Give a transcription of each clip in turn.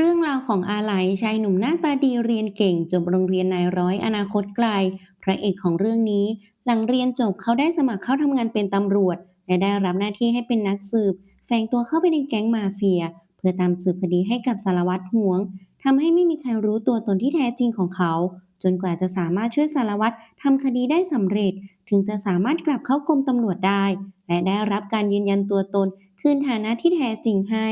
เรื่องราวของอาไหลชายหนุ่มหน้าตาดีเรียนเก่งจบโรงเรียนนายร้อยอนาคตไกลพระเอกของเรื่องนี้หลังเรียนจบเขาได้สมัครเข้าทำงานเป็นตำรวจและได้รับหน้าที่ให้เป็นนักสืบแฝงตัวเข้าไปในแก๊งมาเฟียเพื่อตามสืบคดีให้กับสารวัตรหวงทำให้ไม่มีใครรู้ตัวตนที่แท้จริงของเขาจนกว่าจะสามารถช่วยสารวัตรทำคดีได้สำเร็จถึงจะสามารถกลับเข้ากรมตำรวจได้และได้รับการยืนยันตัวตนคืนฐานะที่แท้จริงให้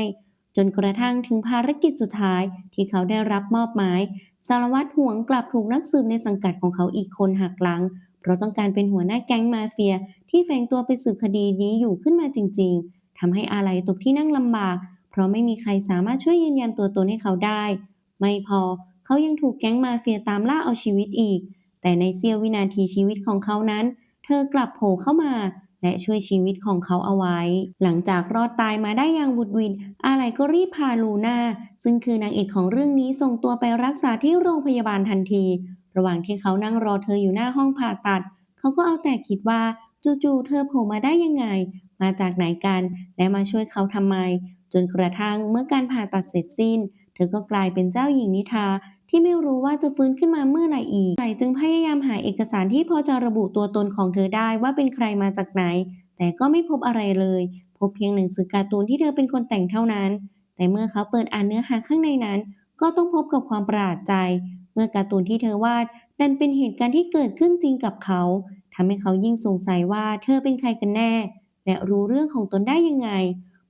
จนกระทั่งถึงภารกิจสุดท้ายที่เขาได้รับมอบหมายสารวัตรหวงกลับถูกนักสืบในสังกัดของเขาอีกคนหักหลังเพราะต้องการเป็นหัวหน้าแก๊งมาเฟียที่แฝงตัวไปสืบคดีนี้อยู่ขึ้นมาจริงๆทำให้อาลัยตกที่นั่งลำบากเพราะไม่มีใครสามารถช่วยยืนยันตัวตนให้เขาได้ไม่พอเขายังถูกแก๊งมาเฟียตามล่าเอาชีวิตอีกแต่ในเสี้ยววินาทีชีวิตของเขานั้นเธอกลับโผล่เข้ามาและช่วยชีวิตของเขาเอาไว้หลังจากรอดตายมาได้อย่างบุดหวิด อะไรก็รีบพาลูน่าซึ่งคือนางเอกของเรื่องนี้ส่งตัวไปรักษาที่โรงพยาบาลทันทีระหว่างที่เขานั่งรอเธออยู่หน้าห้องผ่าตัดเขาก็เอาแต่คิดว่าจู่ๆเธอโผล่มาได้ยังไงมาจากไหนกันและมาช่วยเขาทำไมจนกระทั่งเมื่อการผ่าตัดเสร็จสิ้นเธอก็กลายเป็นเจ้าหญิงนิทราที่ไม่รู้ว่าจะฟื้นขึ้นมาเมื่อไหร่อีกไหลจึงพยายามหาเอกสารที่พอจะระบุตัวตนของเธอได้ว่าเป็นใครมาจากไหนแต่ก็ไม่พบอะไรเลย พบเพียงหนังสือการ์ตูนที่เธอเป็นคนแต่งเท่านั้น แต่เมื่อเขาเปิดอ่านเนื้อหาข้างในนั้น ก็ต้องพบกับความประหลาดใจ เมื่อการ์ตูนที่เธอวาดดันเป็นเหตุการณ์ที่เกิดขึ้นจริงกับเขา ทำให้เขายิ่งสงสัยว่าเธอเป็นใครกันแน่ และรู้เรื่องของตนได้ยังไง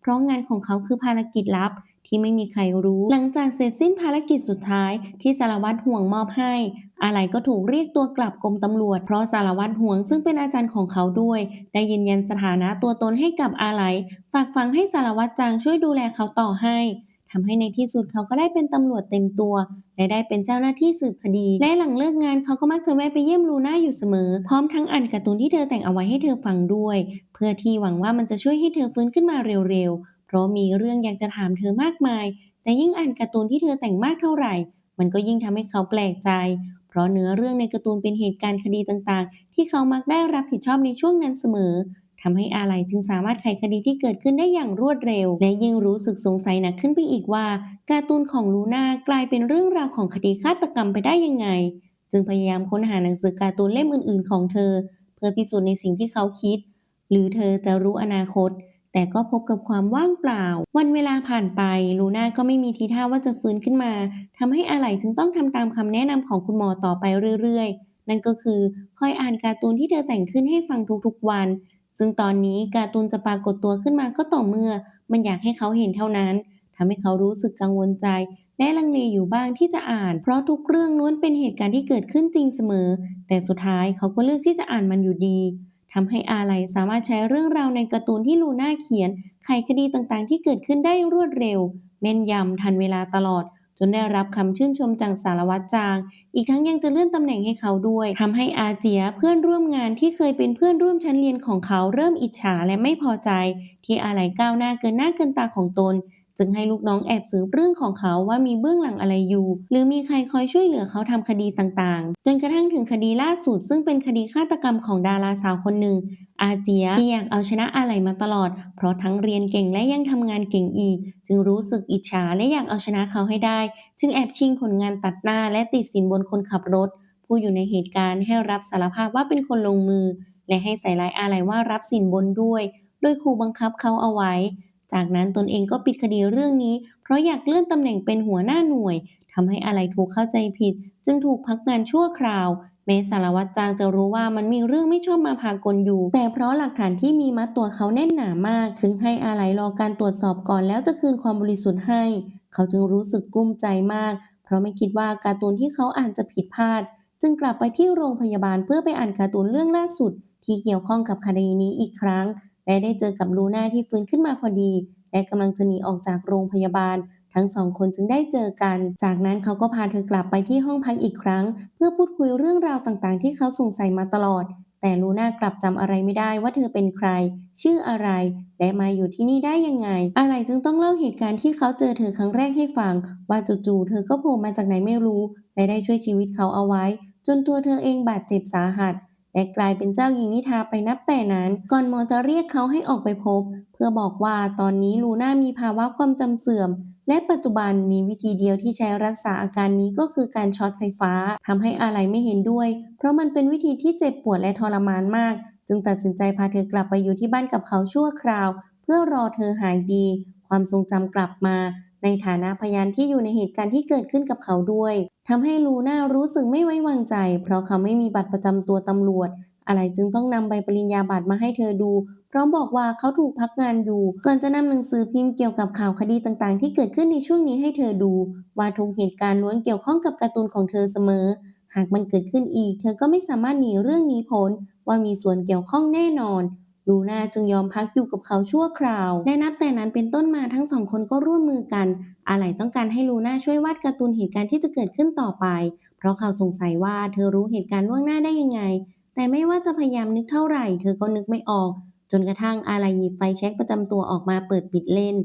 เพราะงานของเขาคือภารกิจลับที่ไม่มีใครรู้ หลังจากเสร็จสิ้นภารกิจสุดท้ายที่สารวัตรห่วงมอบให้ อะไรก็ถูกเรียกตัวกลับกรมตำรวจเพราะสารวัตรห่วงซึ่งเป็นอาจารย์ของเขาด้วยได้ยืนยันสถานะตัวตนให้กับอาไหลฝากฝังให้สารวัตรจางช่วยดูแลเขาต่อให้ทำให้ในที่สุดเขาก็ได้เป็นตำรวจเต็มตัวและได้เป็นเจ้าหน้าที่สืบคดีและหลังเลิกงานเขาก็มักจะแวะไปเยี่ยมลูน่าอยู่เสมอพร้อมทั้งอ่านการ์ตูนที่เธอแต่งเอาไว้ให้เธอฟังด้วยเพื่อที่หวังว่ามันจะช่วยให้เธอฟื้นขึ้นมาเร็วๆเพราะมีเรื่องอยากจะถามเธอมากมายแต่ยิ่งอ่านการ์ตูนที่เธอแต่งมากเท่าไหร่มันก็ยิ่งทำให้เขาแปลกใจ เพราะเนื้อเรื่องในการ์ตูนเป็นเหตุการณ์คดีต่างๆที่เขามักได้รับผิดชอบในช่วงนั้นเสมอทำให้อาลัยจึงสามารถไขคดีที่เกิดขึ้นได้อย่างรวดเร็วและยิ่งรู้สึกสงสัยหนักขึ้นไปอีกว่าการ์ตูนของลูน่ากลายเป็นเรื่องราวของคดีฆาตกรรมไปได้ยังไงจึงพยายามค้นหาหนังสือการ์ตูนเล่มอื่นๆของเธอเพื่อพิสูจน์ในสิ่งที่เขาคิดหรือเธอจะรู้อนาคต แต่ก็พบกับความว่างเปล่า วันเวลาผ่านไปลูน่าก็ไม่มีทีท่าว่าจะฟื้นขึ้นมา ทำให้อาไหลจึงต้องทำตามคำแนะนำของคุณหมอต่อไปเรื่อยๆ นั่นก็คือคอยอ่านการ์ตูนที่เธอแต่งขึ้นให้ฟังทุกๆวัน ซึ่งตอนนี้การ์ตูนจะปรากฏตัวขึ้นมาก็ต่อเมื่อมันอยากให้เขาเห็นเท่านั้น ทำให้เขารู้สึกกังวลใจและลังเลอยู่บ้างที่จะอ่าน เพราะทุกเรื่องล้วนเป็นเหตุการณ์ที่เกิดขึ้นจริงเสมอ แต่สุดท้ายเขาก็เลือกที่จะอ่านมันอยู่ดี ทำให้อาไลสามารถใช้เรื่องราวในการ์ตูนที่ลูน่าเขียนไขคดีต่างๆที่เกิดขึ้นได้รวดเร็วแม่นยำทันเวลาตลอดจนได้รับคำชื่นชมจากสารวัตรจางอีกทั้งยังจะเลื่อนตำแหน่งให้เขาด้วยทำให้อาเจียเพื่อนร่วมงานที่เคยเป็นเพื่อนร่วมชั้นเรียนของเขาเริ่มอิจฉาและไม่พอใจที่อาไลก้าวหน้าเกินหน้าเกินตาของตนจึงให้ลูกน้องแอบสืบเรื่องของเขาว่ามีเบื้องหลังอะไรอยู่หรือมีใครคอยช่วยเหลือเขาทำคดีต่างๆจนกระทั่งถึงคดีล่าสุดซึ่งเป็นคดีฆาตกรรมของดาราสาวคนหนึ่ง อาเจียที่อยากเอาชนะอาไหลมาตลอดเพราะทั้งเรียนเก่งและยังทำงานเก่งอีกจึงรู้สึกอิจฉาและอยากเอาชนะเขาให้ได้จึงแอบชิงผลงานตัดหน้าและติดสินบนคนขับรถผู้อยู่ในเหตุการณ์ให้รับสารภาพว่าเป็นคนลงมือและให้ใส่ร้ายอาไหลว่ารับสินบนด้วยโดยขู่บังคับเขาเอาไว้จากนั้นตนเองก็ปิดคดีเรื่องนี้เพราะอยากเลื่อนตำแหน่งเป็นหัวหน้าหน่วยทำให้อาไหลถูกเข้าใจผิดจึงถูกพักงานชั่วคราว แม้สารวัตรจางจะรู้ว่ามันมีเรื่องไม่ชอบมาพากลอยู่แต่เพราะหลักฐานที่มีมัดตัวเขาแน่นหนามากจึงให้อาไหลรอการตรวจสอบก่อนแล้วจะคืนความบริสุทธิ์ให้เขาจึงรู้สึกกุ้มใจมากเพราะไม่คิดว่าการ์ตูนที่เขาอ่านจะผิดพลาดจึงกลับไปที่โรงพยาบาลเพื่อไปอ่านการ์ตูนเรื่องล่าสุดที่เกี่ยวข้องกับคดีนี้อีกครั้งและได้เจอกับลูน่าที่ฟื้นขึ้นมาพอดีและกำลังจะหนีออกจากโรงพยาบาล ทั้งสองคนจึงได้เจอกัน จากนั้นเขาก็พาเธอกลับไปที่ห้องพักอีกครั้งเพื่อพูดคุยเรื่องราวต่างๆที่เขาสงสัยมาตลอด แต่ลูน่ากลับจำอะไรไม่ได้ว่าเธอเป็นใคร ชื่ออะไร และมาอยู่ที่นี่ได้ยังไงอะไรจึงต้องเล่าเหตุการณ์ที่เขาเจอเธอครั้งแรกให้ฟังว่าจู่ๆเธอก็โผล่มาจากไหนไม่รู้และได้ช่วยชีวิตเขาเอาไว้จนตัวเธอเองบาดเจ็บสาหัสและกลายเป็นเจ้าหญิงนิทราไปนับแต่นั้นก่อนหมอจะเรียกเขาให้ออกไปพบเพื่อบอกว่าตอนนี้ลูน่ามีภาวะความจำเสื่อม และปัจจุบันมีวิธีเดียวที่ใช้รักษาอาการนี้ก็คือการช็อตไฟฟ้าทำให้อะไรไม่เห็นด้วยเพราะมันเป็นวิธีที่เจ็บปวดและทรมานมากจึงตัดสินใจพาเธอกลับไปอยู่ที่บ้านกับเขาชั่วคราวเพื่อรอเธอหายดีความทรงจำกลับมาในฐานะพยานที่อยู่ในเหตุการณ์ที่เกิดขึ้นกับเขาด้วยทำให้ลูน่ารู้สึกไม่ไว้วางใจเพราะเขาไม่มีบัตรประจำตัวตำรวจอะไรจึงต้องนำใบปริญญาบัตรมาให้เธอดูพร้อมบอกว่าเขาถูกพักงานอยู่ก่อนจะนำหนังสือพิมพ์เกี่ยวกับข่าวคดีต่างๆที่เกิดขึ้นในช่วงนี้ให้เธอดูว่าทุกเหตุการณ์ล้วนเกี่ยวข้องกับการ์ตูนของเธอเสมอหากมันเกิดขึ้นอีกเธอก็ไม่สามารถหนีเรื่องนี้พ้นว่ามีส่วนเกี่ยวข้องแน่นอนลูน่าจึงยอมพักอยู่กับเขาชั่วคราวและนับแต่นั้นเป็นต้นมาทั้งสองคนก็ร่วมมือกันอาไหล่ต้องการให้ลูน่าช่วยวาดการ์ตูนเหตุการณ์ที่จะเกิดขึ้นต่อไปเพราะเขาสงสัยว่าเธอรู้เหตุการณ์ล่วงหน้าได้ยังไงแต่ไม่ว่าจะพยายามนึกเท่าไหร่เธอก็นึกไม่ออกจนกระทั่งอาไหล่หยิบไฟแช็กประจำตัวออกมาเปิดปิดเล่น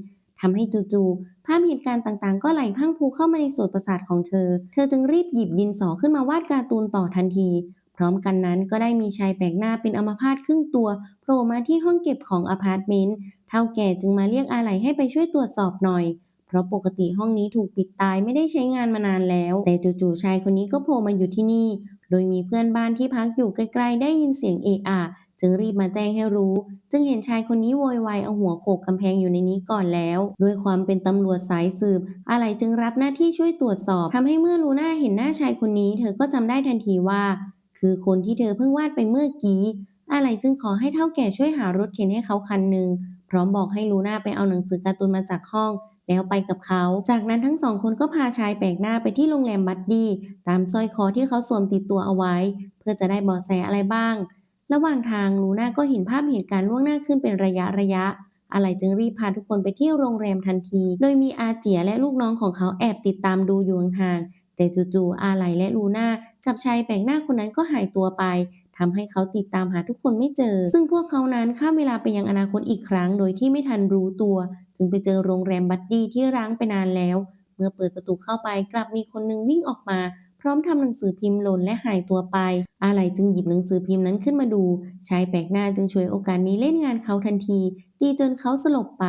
ทำให้จู่ๆภาพเหตุการณ์ต่างๆก็ไหลพรั่งพรูเข้ามาในโสตประสาทของเธอจึงรีบหยิบดินสอขึ้นมาวาดการ์ตูนต่อทันทีพร้อมกันนั้นก็ได้มีชายแปลกหน้าเป็นอัมพาตครึ่งตัวโผล่มาที่ห้องเก็บของอพาร์ตเมนต์เฒ่าแก่จึงมาเรียกอาไหล่ให้ไปช่วยตรวจสอบหน่อยเพราะปกติห้องนี้ถูกปิดตายไม่ได้ใช้งานมานานแล้วแต่จู่ๆชายคนนี้ก็โผล่มาอยู่ที่นี่โดยมีเพื่อนบ้านที่พักอยู่ใกล้ๆได้ยินเสียงเอะอะจึงรีบมาแจ้งให้รู้จึงเห็นชายคนนี้โวยวายเอาหัวโขกกำแพงอยู่ในนี้ก่อนแล้วด้วยความเป็นตำรวจสายสืบอาไหล่จึงรับหน้าที่ช่วยตรวจสอบทำให้เมื่อลูน่าเห็นหน้าชายคนนี้เธอก็จำได้ทันทีว่าคือคนที่เธอเพิ่งวาดไปเมื่อกี้อาไหล่จึงขอให้เฒ่าแก่ช่วยหารถเข็นให้เขาคันหนึ่งพร้อมบอกให้ลูน่าไปเอาหนังสือการ์ตูนมาจากห้องแล้วไปกับเขาจากนั้นทั้งสองคนก็พาชายแปลกหน้าไปที่โรงแรมบัดดี้ตามสร้อยคอที่เขาสวมติดตัวเอาไว้เพื่อจะได้เบาะแสอะไรบ้างระหว่างทางลูน่าก็เห็นภาพเหตุการณ์ล่วงหน้าขึ้นเป็นระยะอะไรจึงรีบพาทุกคนไปที่โรงแรมทันทีโดยมีอาเจียและลูกน้องของเขาแอบติดตามดูอยู่ห่างๆแต่จู่ๆอาไหลและลูน่าจับชายแปลกหน้าคนนั้นก็หายตัวไปทำให้เขาติดตามหาทุกคนไม่เจอซึ่งพวกเขานั้นข้ามเวลาไปยังอนาคตอีกครั้งโดยที่ไม่ทันรู้ตัวจึงไปเจอโรงแรมบัดดี้ที่ร้างไปนานแล้วเมื่อเปิดประตูเข้าไปกลับมีคนหนึ่งวิ่งออกมาพร้อมทำหนังสือพิมพ์หล่นและหายตัวไปอาไหลจึงหยิบหนังสือพิมพ์นั้นขึ้นมาดูชายแปลกหน้าจึงฉวยโอกาสนี้เล่นงานเขาทันทีตีจนเขาสลบไป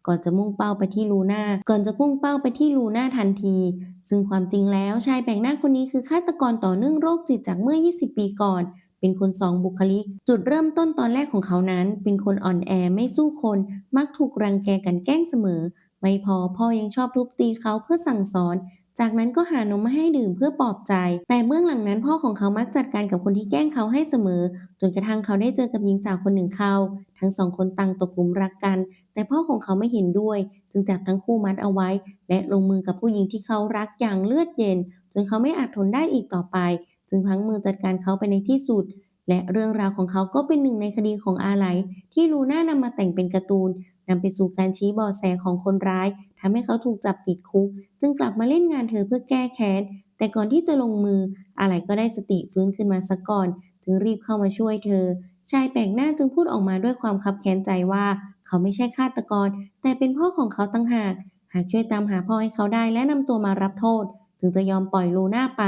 ก่อนจะพุ่งเป้าไปที่ลูน่าทันทีซึ่งความจริงแล้วชายแปลกหน้าคนนี้คือฆาตกรต่อเนื่องโรคจิตจากเมื่อ20ปีก่อนเป็นคนสองบุคลิกจุดเริ่มต้นตอนแรกของเขานั้นเป็นคนอ่อนแอไม่สู้คนมักถูกรังแกกันแกล้งเสมอไม่พอพ่อยังชอบทุบตีเขาเพื่อสั่งสอนจากนั้นก็หานมมาให้ดื่มเพื่อปลอบใจแต่เบื้องหลังนั้นพ่อของเขามักจัดการกับคนที่แกล้งเขาให้เสมอจนกระทั่งเขาได้เจอกับหญิงสาวคนหนึ่งเข้าทั้งสองคนต่างตกหลุมรักกันแต่พ่อของเขาไม่เห็นด้วยจึงจับทั้งคู่มัดเอาไว้และลงมือกับผู้หญิงที่เขารักอย่างเลือดเย็นจนเขาไม่อาจทนได้อีกต่อไปจึงพลั้งมือจัดการเขาไปในที่สุดและเรื่องราวของเขาก็เป็นหนึ่งในคดีของอาไหลที่ลูน่านำมาแต่งเป็นการ์ตูนนำไปสู่การชี้เบาะแสของคนร้ายทำให้เขาถูกจับติดคุกจึงกลับมาเล่นงานเธอเพื่อแก้แค้นแต่ก่อนที่จะลงมืออาไหลก็ได้สติฟื้นขึ้นมาซะก่อนจึงรีบเข้ามาช่วยเธอชายแปลกหน้าจึงพูดออกมาด้วยความคับแค้นใจว่าเขาไม่ใช่ฆาตกรแต่เป็นพ่อของเขาต่างหากช่วยตามหาพ่อให้เขาได้และนำตัวมารับโทษจึงจะยอมปล่อยลูน่าไป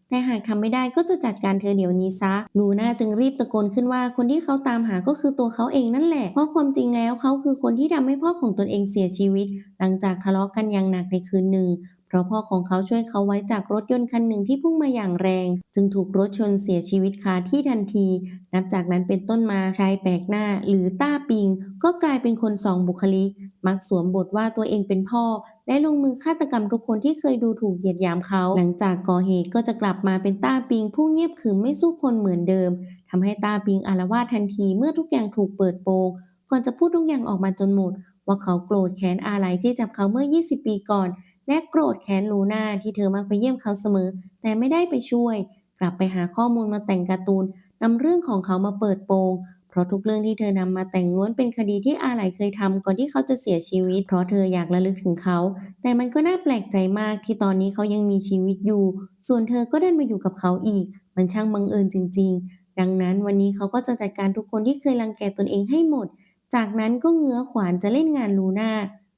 แต่หากทำไม่ได้ก็จะจัดการเธอเดี๋ยวนี้ซะลูน่าจึงรีบตะโกนขึ้นว่าคนที่เขาตามหาก็คือตัวเขาเองนั่นแหละเพราะความจริงแล้วเขาคือคนที่ทำให้พ่อของตนเองเสียชีวิตหลังจากทะเลาะกันอย่างหนักในคืนหนึ่งเพราะพ่อของเขาช่วยเขาไว้จากรถยนต์คันหนึ่งที่พุ่งมาอย่างแรงจึงถูกรถชนเสียชีวิตคาที่ทันทีนับจากนั้นเป็นต้นมาชายแปลกหน้าหรือต้าปิงก็กลายเป็นคนสองบุคลิกมักสวมบทว่าตัวเองเป็นพ่อและลงมือฆาตกรรมทุกคนที่เคยดูถูกเหยียดหยามเขาหลังจากก่อเหตุก็จะกลับมาเป็นต้าปิงผู้เงียบขรึมไม่สู้คนเหมือนเดิมทำให้ต้าปิงอาละวาดทันทีเมื่อทุกอย่างถูกเปิดโปงก่อนจะพูดทุกอย่างออกมาจนหมดว่าเขาโกรธแค้นอาไหลที่จับเขาเมื่อ20ปีก่อนและโกรธแค้นลูน่าที่เธอมักไปเยี่ยมเขาเสมอแต่ไม่ได้ไปช่วยกลับไปหาข้อมูลมาแต่งการ์ตูนนำเรื่องของเขามาเปิดโปงเพราะทุกเรื่องที่เธอนำมาแต่งล้วนเป็นคดีที่อาไหลเคยทำก่อนที่เขาจะเสียชีวิตเพราะเธออยากระลึกถึงเขาแต่มันก็น่าแปลกใจมากที่ตอนนี้เขายังมีชีวิตอยู่ส่วนเธอก็ได้มาอยู่กับเขาอีกมันช่างบังเอิญจริงๆดังนั้นวันนี้เขาก็จะจัดการทุกคนที่เคยรังแกตนเองให้หมดจากนั้นก็เงื้อขวานจะเล่นงานลูน่า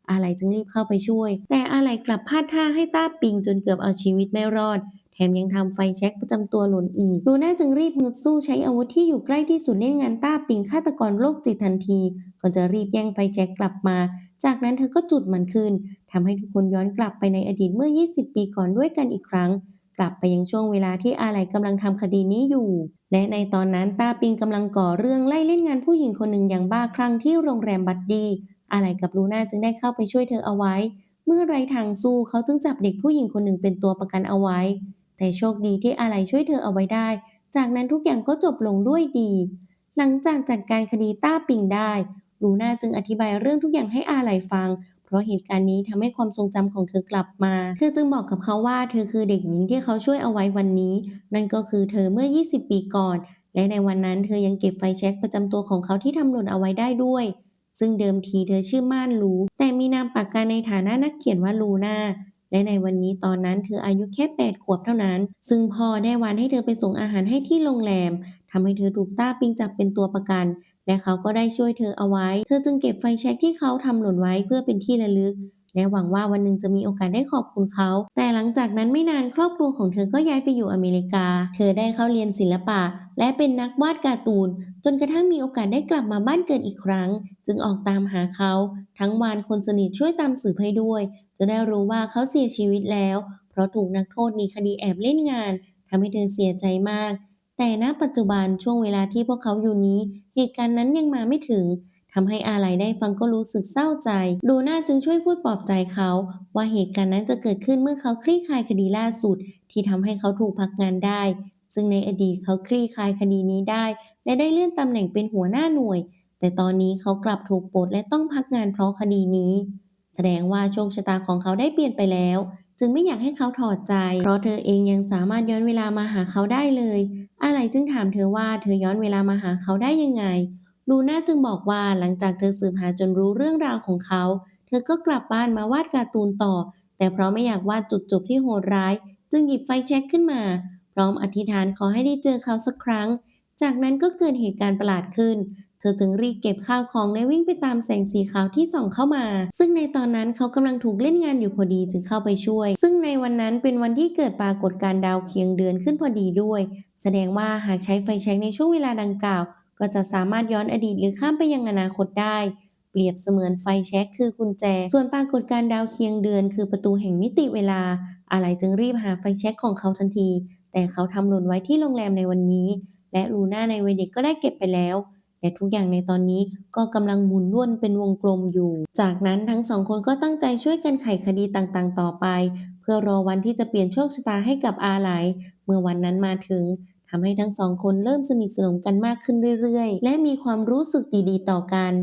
อาไหลจึงรีบเข้าไปช่วยแต่อาไหลกลับพลาดท่าให้ต้าปิงจนเกือบเอาชีวิตไม่รอดแถมยังทำไฟแช็กประจำตัวหล่นอีกลูน่าจึงรีบงึดสู้ใช้อาวุธที่อยู่ใกล้ที่สุดเล่นงานต้าปิงฆาตกรโรคจิตทันทีก่อนจะรีบแย่งไฟแช็กกลับมาจากนั้นเธอก็จุดมันขึ้น ทำให้ทุกคนย้อนกลับไปในอดีตเมื่อ 20 ปีก่อนด้วยกันอีกครั้งกลับไปยังช่วงเวลาที่อาไหลกำลังทำคดีนี้อยู่และในตอนนั้นตาปิงกำลังก่อเรื่องไล่เล่นงานผู้หญิงคนหนึ่งอย่างบ้าคลั่งที่โรงแรมบัดดี้อาไหลกับลูน่าจึงได้เข้าไปช่วยเธอเอาไว้เมื่อไร้ทางสู้เขาจึงจับเด็กผู้หญิงคนหนึ่งเป็นตัวประกันเอาไว้แต่โชคดีที่อาไหลช่วยเธอเอาไว้ได้จากนั้นทุกอย่างก็จบลงด้วยดีหลังจากจัดการคดีต้าปิงได้ลูน่าจึงอธิบายเรื่องทุกอย่างให้อาไหลฟัง เพราะเหตุการณ์นี้ทำให้ความทรงจำของเธอกลับมา เธอจึงบอกกับเขาว่าเธอคือเด็กหญิงที่เขาช่วยเอาไว้วันนี้ นั่นก็คือเธอเมื่อ 20 ปีก่อน และในวันนั้นเธอยังเก็บไฟแช็กประจำตัวของเขาที่ทำหล่นเอาไว้ได้ด้วย ซึ่งเดิมทีเธอชื่อม่านลูแต่มีนามปากกาในฐานะนักเขียนว่าลูน่าและในวันนี้ตอนนั้นเธออายุแค่ 8 ขวบเท่านั้น ซึ่งพ่อได้วานให้เธอไปส่งอาหารให้ที่โรงแรมทำให้เธอถูกต้าปิงจับเป็นตัวประกัน และเขาก็ได้ช่วยเธอเอาไว้ เธอจึงเก็บไฟแช็กที่เขาทำหล่นไว้เพื่อเป็นที่ระลึก และหวังว่าวันหนึ่งจะมีโอกาสได้ขอบคุณเขา แต่หลังจากนั้นไม่นานครอบครัวของเธอก็ย้ายไปอยู่อเมริกา เธอได้เข้าเรียนศิลปะและเป็นนักวาดการ์ตูนจนกระทั่งมีโอกาสได้กลับมาบ้านเกิดอีกครั้ง จึงออกตามหาเขา ทั้งวานคนสนิทช่วยตามสืบให้ด้วยจะได้รู้ว่าเขาเสียชีวิตแล้ว เพราะถูกนักโทษหนีคดีแอบเล่นงานทำให้เธอเสียใจมาก แต่ณปัจจุบันช่วงเวลาที่พวกเขาอยู่นี้เหตุการณ์นั้นยังมาไม่ถึงทำให้อาไหลได้ฟังก็รู้สึกเศร้าใจลูน่าจึงช่วยพูดปลอบใจเขาว่าเหตุการณ์นั้นจะเกิดขึ้นเมื่อเขาคลี่คลายคดีล่าสุดที่ทำให้เขาถูกพักงานได้ซึ่งในอดีตเขาคลี่คลายคดีนี้ได้และได้เลื่อนตำแหน่งเป็นหัวหน้าหน่วยแต่ตอนนี้เขากลับถูกปลดและต้องพักงานเพราะคดีนี้แสดงว่าโชคชะตาของเขาได้เปลี่ยนไปแล้วจึงไม่อยากให้เขาถอดใจเพราะเธอเองยังสามารถย้อนเวลามาหาเขาได้เลย อะไรจึงถามเธอว่าเธอย้อนเวลามาหาเขาได้ยังไงลูน่าจึงบอกว่าหลังจากเธอสืบหาจนรู้เรื่องราวของเขาเธอก็กลับบ้านมาวาดการ์ตูนต่อแต่เพราะไม่อยากวาดจุดจบที่โหดร้ายจึงหยิบไฟแช็กขึ้นมาพร้อมอธิษฐานขอให้ได้เจอเขาสักครั้งจากนั้นก็เกิดเหตุการณ์ประหลาดขึ้นเธอจึงรีบเก็บข้าวของและวิ่งไปตามแสงสีขาวที่ส่องเข้ามาซึ่งในตอนนั้นเขากำลังถูกเล่นงานอยู่พอดีจึงเข้าไปช่วยซึ่งในวันนั้นเป็นวันที่เกิดปรากฏการณ์ดาวเคียงเดือนขึ้นพอดีด้วย แสดงว่าหากใช้ไฟแช็กในช่วงเวลาดังกล่าวก็จะสามารถย้อนอดีตหรือข้ามไปยังอนาคตได้เปรียบเสมือนไฟแช็กคือกุญแจส่วนปรากฏการณ์ดาวเคียงเดือนคือประตูแห่งมิติเวลาอะไรจึงรีบหาไฟแช็กของเขาทันทีแต่เขาทำหล่นไว้ที่โรงแรมในวันนี้และลูน่าในวัยเด็กก็ได้เก็บไปแล้วและทุกอย่างในตอนนี้ก็กำลังหมุนวนเป็นวงกลมอยู่จากนั้นทั้งสองคนก็ตั้งใจช่วยกันไขคดีต่างๆต่อไปเพื่อรอวันที่จะเปลี่ยนโชคชะตาให้กับอาไหล เมื่อวันนั้นมาถึงทำให้ทั้งสองคนเริ่มสนิทสนมกันมากขึ้นเรื่อยๆและมีความรู้สึกดีๆต่อกัน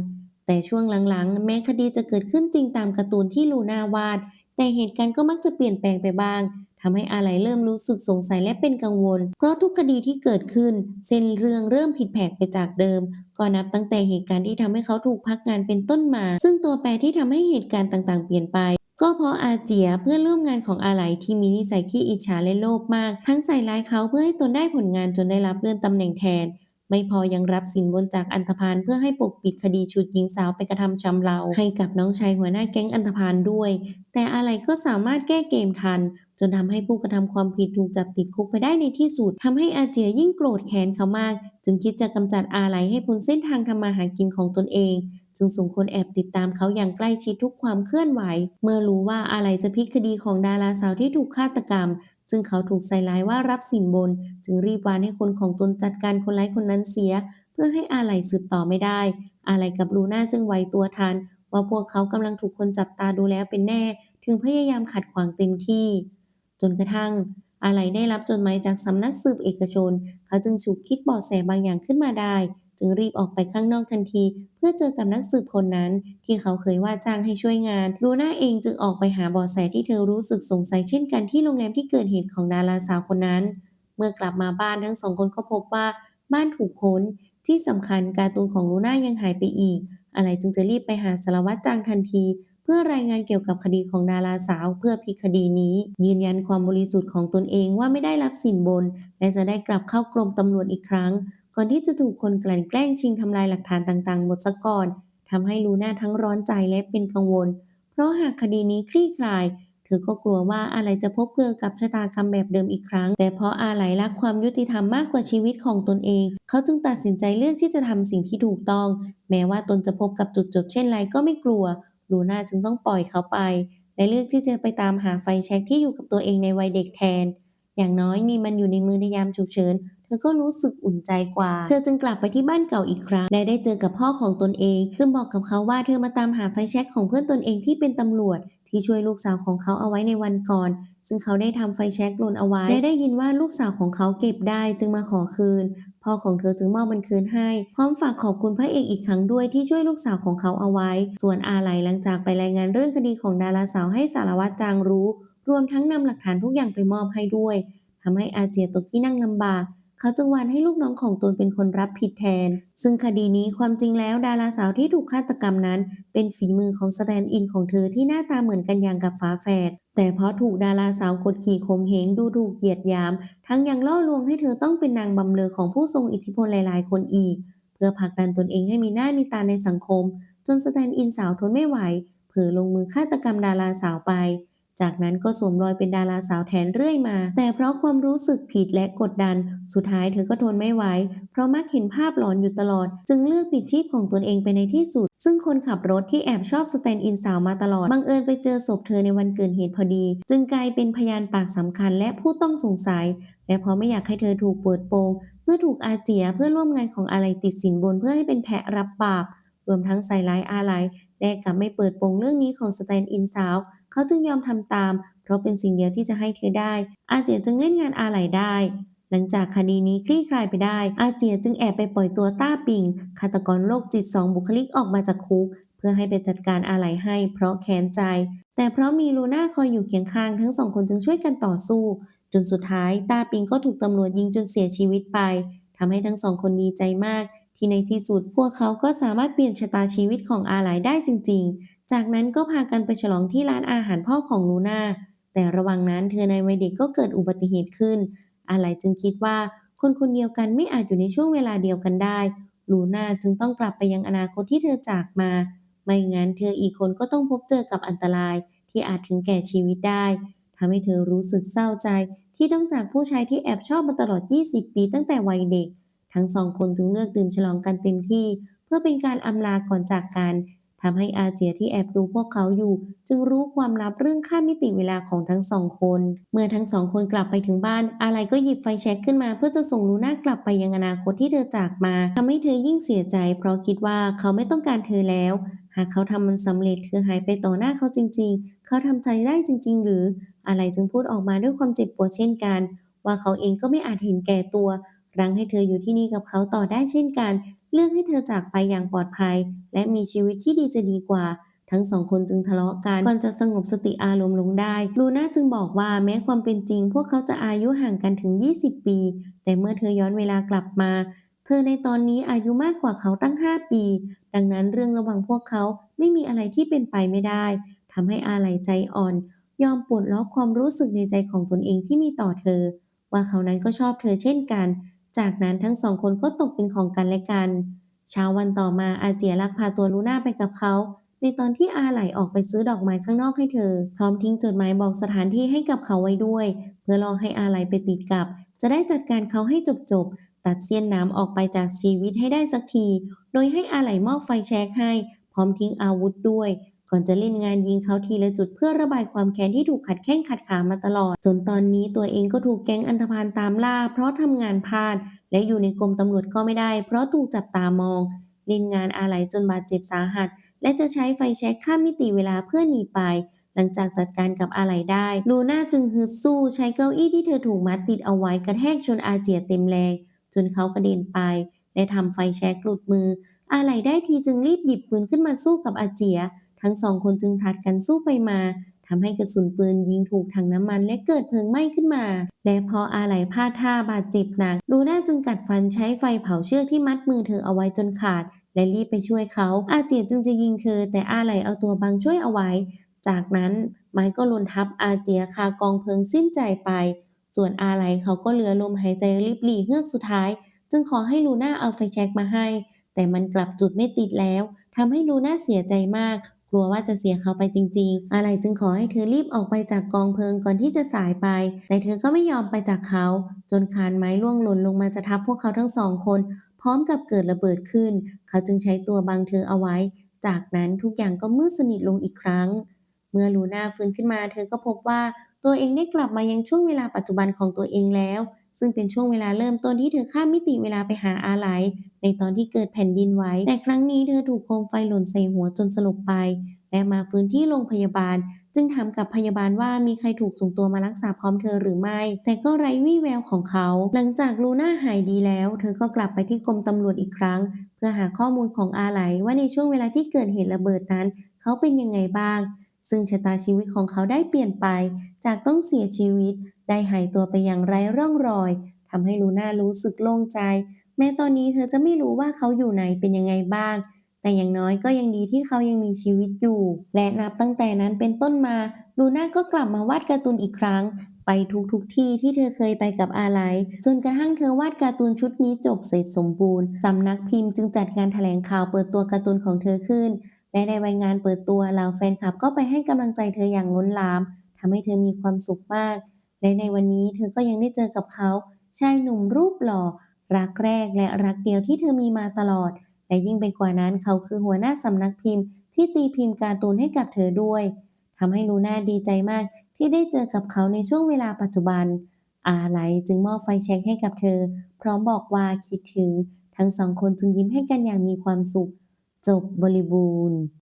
แต่ช่วงหลังๆแม้คดีจะเกิดขึ้นจริงตามการ์ตูนที่ลูน่าวาดแต่เหตุการณ์ก็มักจะเปลี่ยนแปลงไปบ้างทำให้อาไหลเริ่มรู้สึกสงสัยและเป็นกังวลเพราะทุกคดีที่เกิดขึ้นเส้นเรื่องเริ่มผิดแผกไปจากเดิมก็นับตั้งแต่เหตุการณ์ที่ทำให้เขาถูกพักงานเป็นต้นมาซึ่งตัวแปรที่ทำให้เหตุการณ์ต่างๆเปลี่ยนไป ก็เพราะอาเจียเพื่อนร่วมงานของอาไหลที่มีนิสัยขี้อิจฉาและโลภมากทั้งใส่ร้ายเขาเพื่อให้ตนได้ผลงานจนได้รับเลื่อนตำแหน่งแทนไม่พอยังรับสินบนจากอันธพาลเพื่อให้ปกปิดคดีฉุดหญิงสาวไปกระทำชำเราให้กับน้องชายหัวหน้าแก๊งอันธพาลด้วยแต่อาไหลก็สามารถแก้เกมทันจนทำให้ผู้กระทำความผิดถูกจับติดคุกไปได้ในที่สุดทำให้อาเจียยิ่งโกรธแค้นเขามากจึงคิดจะกำจัดอาไหลให้พ้นเส้นทางทำมาหากินของตนเอง จึงส่งคนแอบติดตามเขาอย่างใกล้ชิดทุกความเคลื่อนไหวเมื่อรู้ว่าอะไรจะพลิกคดีของดาราสาวที่ถูกฆาตกรรมซึ่งเขาถูกใส่ร้ายว่ารับสินบนจึงรีบวานให้คนของตนจัดการคนร้ายคนนั้นเสียเพื่อให้อาไหลสืบต่อไม่ได้อาไหลกับลูน่าจึงไหวตัวทันว่าพวกเขากำลังถูกคนจับตาดูแล้วเป็นแน่ถึงพยายามขัดขวางเต็มที่จนกระทั่งอาไหลได้รับจดหมายจากสำนักสืบเอกชนเขาจึงฉุกคิดเบาะแสบางอย่างขึ้นมาได้จึงรีบออกไปข้างนอกทันที เพื่อเจอกับนักสืบคนนั้นที่เขาเคยว่าจ้างให้ช่วยงานลูน่าเองจึงออกไปหาเบาะแสที่เธอรู้สึกสงสัยเช่นกันที่โรงแรมที่เกิดเหตุของดาราสาวคนนั้นเมื่อกลับมาบ้านทั้งสองคนก็พบว่าบ้านถูกค้นที่สำคัญการ์ตูนของลูน่ายังหายไปอีกอะไรจึงจะรีบไปหาสารวัตรจางทันทีเพื่อรายงานเกี่ยวกับคดีของดาราสาวเพื่อพลิกคดีนี้ยืนยันความบริสุทธิ์ของตนเองว่าไม่ได้รับสินบนและจะได้กลับเข้ากรมตำรวจอีกครั้ง ก่อนที่จะถูกคนกลั่นแกล้งชิงทำลายหลักฐานต่างๆหมดซะก่อนทำให้ลูน่าทั้งร้อนใจและเป็นกังวลเพราะหากคดีนี้คลี่คลายเธอก็กลัวว่าอาไหลจะพบเจอกับชะตากรรมแบบเดิมอีกครั้งแต่เพราะอาไหลรักความยุติธรรมมากกว่าชีวิตของตนเองเขาจึงตัดสินใจเลือกที่จะทำสิ่งที่ถูกต้องแม้ว่าตนจะพบกับจุดจบเช่นไรก็ไม่กลัวลูน่าจึงต้องปล่อยเขาไป และเลือกที่จะไปตามหาไฟแช็กที่อยู่กับตัวเองในวัยเด็กแทนอย่างน้อยมีมันอยู่ในมือในยามฉุกเฉินเธอก็รู้สึกอุ่นใจกว่าเธอจึงกลับไปที่บ้านเก่าอีกครั้งและได้เจอกับพ่อของตนเองจึงบอกกับเขาว่าเธอมาตามหาไฟแช็กของเพื่อนตนเองที่เป็นตำรวจที่ช่วยลูกสาวของเขาเอาไว้ในวันก่อนซึ่งเขาได้ทำไฟแช็กหล่นเอาไว้และได้ยินว่าลูกสาวของเขาเก็บได้จึงมาขอคืนพ่อของเธอจึงมอบมันคืนให้พร้อมฝากขอบคุณพระเอกอีกครั้งด้วยที่ช่วยลูกสาวของเขาเอาไว้ส่วนอาไหลหลังจากไปรายงานเรื่องคดีของดาราสาวให้สารวัตรจางรู้รวมทั้งนำหลักฐานทุกอย่างไปมอบให้ด้วยทำให้อาเจียตกที่นั่งลำบากเขาจึงวานให้ลูกน้องของตนเป็นคนรับผิดแทนซึ่งคดีนี้ความจริงแล้วดาราสาวที่ถูกฆาตกรรมนั้นเป็นฝีมือของสแตนด์อินของเธอที่หน้าตาเหมือนกันอย่างกับฝาแฝดแต่เพราะถูกดาราสาวกดขี่ข่มเหงดูถูกเหยียดหยามทั้งยังล่อลวงให้เธอต้องเป็นนางบำเรอของผู้ทรงอิทธิพลหลายๆคนอีกเพื่อผลักดันตนเองให้มีหน้ามีตาในสังคมจนสแตนด์อินสาวทนไม่ไหวเผลอลงมือฆาตกรรมดาราสาวไปจากนั้นก็สวมรอยเป็นดาราสาวแทนเรื่อยมาแต่เพราะความรู้สึกผิดและกดดันสุดท้ายเธอก็ทนไม่ไหวเพราะมักเห็นภาพหลอนอยู่ตลอดจึงเลือกปิดชีพของตนเองไปในที่สุดซึ่งคนขับรถที่แอบชอบสแตนด์อินสาวมาตลอดบังเอิญไปเจอศพเธอในวันเกิดเหตุพอดีจึงกลายเป็นพยานปากสำคัญและผู้ต้องสงสัยและเพราะไม่อยากให้เธอถูกเปิดโปงเมื่อถูกอาเจียเพื่อนร่วมงานของอาไหลติดสินบนเพื่อให้เป็นแพะรับบาปรวมทั้งใส่ร้ายอาไหลและกลับไม่เปิดโปงเรื่องนี้ของสแตนด์อินสาวเขาจึงยอมทำตามเพราะเป็นสิ่งเดียวที่จะให้เธอได้อาเจียจึงเล่นงานอาไหลได้หลังจากคดีนี้คลี่คลายไปได้อาเจียจึงแอบไปปล่อยตัวต้าปิงฆาตกรโรคจิต2บุคลิกออกมาจากคุกเพื่อให้ไปจัดการอาไหลให้เพราะแค้นใจแต่เพราะมีลูน่าคอยอยู่เคียงข้างทั้งสองคนจึงช่วยกันต่อสู้จนสุดท้ายต้าปิงก็ถูกตำรวจยิงจนเสียชีวิตไปทำให้ทั้งสองคนดีใจมากที่ในที่สุดพวกเขาก็สามารถเปลี่ยนชะตาชีวิตของอาไหลได้จริงๆจากนั้นก็พากันไปฉลองที่ร้านอาหารพ่อของลูน่าแต่ระหว่างนั้นเธอในวัยเด็กก็เกิดอุบัติเหตุขึ้นอาไหลจึงคิดว่าคนคนเดียวกันไม่อาจอยู่ในช่วงเวลาเดียวกันได้ลูน่าจึงต้องกลับไปยังอนาคตที่เธอจากมาไม่งั้นเธออีกคนก็ต้องพบเจอกับอันตรายที่อาจถึงแก่ชีวิตได้ทำให้เธอรู้สึกเศร้าใจที่ต้องจากผู้ชายที่แอบชอบมาตลอด20ปีตั้งแต่วัยเด็ก ทั้งสองคนจึงเลือกดื่มฉลองกันเต็มที่เพื่อเป็นการอำลาก่อนจากกันทำให้อาเจียที่แอบดูพวกเขาอยู่จึงรู้ความลับเรื่องข้ามมิติเวลาของทั้งสองคนเมื่อทั้งสองคนกลับไปถึงบ้านอาไลก็หยิบไฟแช็กขึ้นมาเพื่อจะส่งลูน่ากลับไปยังอนาคตที่เธอจากมาทำให้เธอยิ่งเสียใจเพราะคิดว่าเขาไม่ต้องการเธอแล้วหากเขาทำมันสำเร็จเธอหายไปต่อหน้าเขาจริงๆเขาทำใจได้จริงๆหรืออาไลจึงพูดออกมาด้วยความเจ็บปวดเช่นกันว่าเขาเองก็ไม่อาจเห็นแก่ตัว รั้งให้เธออยู่ที่นี่กับเขาต่อได้เช่นกันเลือกให้เธอจากไปอย่างปลอดภัยและมีชีวิตที่ดีจะดีกว่าทั้งสองคนจึงทะเลาะกันก่อนจะสงบสติอารมณ์ลงได้ลูน่าจึงบอกว่าแม้ความเป็นจริงพวกเขาจะอายุห่างกันถึง20ปีแต่เมื่อเธอย้อนเวลากลับมาเธอในตอนนี้อายุมากกว่าเขาตั้ง5ปีดังนั้นเรื่องระหว่างพวกเขาไม่มีอะไรที่เป็นไปไม่ได้ทำให้อาไหลใจอ่อนยอมปลดล็อกความรู้สึกในใจของตนเองที่มีต่อเธอว่าเขานั้นก็ชอบเธอเช่นกัน จากนั้นทั้งสองคนก็ตกเป็นของกันและกัน เช้าวันต่อมาอาเจียลักพาตัวลูน่าไปกับเขา ในตอนที่อาไหลออกไปซื้อดอกไม้ข้างนอกให้เธอ พร้อมทิ้งจดหมายบอกสถานที่ให้กับเขาไว้ด้วย เพื่อรอให้อาไหลไปติดกับ จะได้จัดการเขาให้จบๆตัดเสี้ยนน้ำออกไปจากชีวิตให้ได้สักที โดยให้อาไหลมอบไฟแช็กให้ พร้อมทิ้งอาวุธด้วยก่อนจะเล่นงานยิงเขาทีละจุดเพื่อระบายความแค้นที่ถูกขัดแข้งขัดขามาตลอดจนตอนนี้ตัวเองก็ถูกแก๊งอันธพาลตามล่าเพราะทำงานพลาดและอยู่ในกรมตำรวจก็ไม่ได้เพราะถูกจับตามองเล่นงานอาไหลจนบาดเจ็บสาหัสและจะใช้ไฟแช็กข้ามมิติเวลาเพื่อหนีไปหลังจากจัดการกับอาไหลได้ลูน่าจึงฮึดสู้ใช้เก้าอี้ที่เธอถูกมัดติดเอาไว้กระแทกชนอาเจียเต็มแรงจนเขากระเด็นไปและทำไฟแช็กหลุดมืออาไหลได้ทีจึงรีบหยิบปืนขึ้นมาสู้กับอาเจีย ทั้งสองคนจึงผลัดกันสู้ไปมาทำให้กระสุนปืนยิงถูกถังน้ำมันและเกิดเพลิงไหม้ขึ้นมาและพออาไหลพลาดท่าบาดเจ็บหนักลูน่าจึงกัดฟันใช้ไฟเผาเชือกที่มัดมือเธอเอาไว้จนขาดและรีบไปช่วยเขาอาเจียจึงจะยิงเธอแต่อาไหลเอาตัวบังช่วยเอาไว้จากนั้นไม้ก็หล่นทับอาเจียคากองเพลิงสิ้นใจไปส่วนอาไหลเขาก็เหลือลมหายใจริบหรี่เฮือกสุดท้ายจึงขอให้ลูน่าเอาไฟแช็กมาให้แต่มันกลับจุดไม่ติดแล้วทำให้ลูน่าเสียใจมาก กลัวว่าจะเสียเขาไปจริงๆอะไรจึงขอให้เธอรีบออกไปจากกองเพลิงก่อนที่จะสายไป แต่เธอก็ไม่ยอมไปจากเขาจนคานไม้ร่วงหล่นลงมาจะทับพวกเขาทั้งสองคนพร้อมกับเกิดระเบิดขึ้น เขาจึงใช้ตัวบังเธอเอาไว้ จากนั้นทุกอย่างก็มืดสนิทลงอีกครั้ง มื่อลูน่าฟื้นขึ้นมาเธอก็พบว่าตัวเองได้กลับมายังช่วงเวลาปัจจุบันของตัวเองแล้วซึ่งเป็นช่วงเวลาเริ่มต้นที่เธอข้ามมิติเวลาไปหาอาไหลในตอนที่เกิดแผ่นดินไหวแต่ครั้งนี้เธอถูกโคมไฟหล่นใส่หัวจนสลบไปและมาฟื้นที่โรงพยาบาลจึงถามกับพยาบาลว่ามีใครถูกส่งตัวมารักษาพร้อมเธอหรือไม่แต่ก็ไร้วี่แววของเขาหลังจากลูน่าหายดีแล้วเธอก็กลับไปที่กรมตำรวจอีกครั้งเพื่อหาข้อมูลของอาไหลว่าในช่วงเวลาที่เกิดเหตุระเบิดนั้นเขาเป็นยังไงบ้าง ซึ่งชะตาชีวิตของเขาได้เปลี่ยนไปจากต้องเสียชีวิตได้หายตัวไปอย่างไร้ร่องรอยทำให้ลูน่ารู้สึกโล่งใจแม้ตอนนี้เธอจะไม่รู้ว่าเขาอยู่ไหนเป็นยังไงบ้างแต่อย่างน้อยก็ยังดีที่เขายังมีชีวิตอยู่และนับตั้งแต่นั้นเป็นต้นมาลูน่าก็กลับมาวาดการ์ตูนอีกครั้งไปทุกที่ที่เธอเคยไปกับอาไลจนกระทั่งเธอวาดการ์ตูนชุดนี้จบเสร็จสมบูรณ์สำนักพิมพ์จึงจัดงานแถลงข่าวเปิดตัวการ์ตูนของเธอขึ้น และในวันงานเปิดตัวเหล่าแฟนคลับก็ไปให้กำลังใจเธออย่างล้นหลามทำให้เธอมีความสุขมากและในวันนี้เธอก็ยังได้เจอกับเขาชายหนุ่มรูปหล่อรักแรกและรักเดียวที่เธอมีมาตลอดและยิ่งไปกว่านั้นเขาคือหัวหน้าสำนักพิมพ์ที่ตีพิมพ์การ์ตูนให้กับเธอด้วยทำให้ลูน่าดีใจมากที่ได้เจอกับเขาในช่วงเวลาปัจจุบันอาไลจึงมอบไฟแช็กให้กับเธอพร้อมบอกว่าคิดถึงทั้งสองคนจึงยิ้มให้กันอย่างมีความสุขจบบริบูรณ์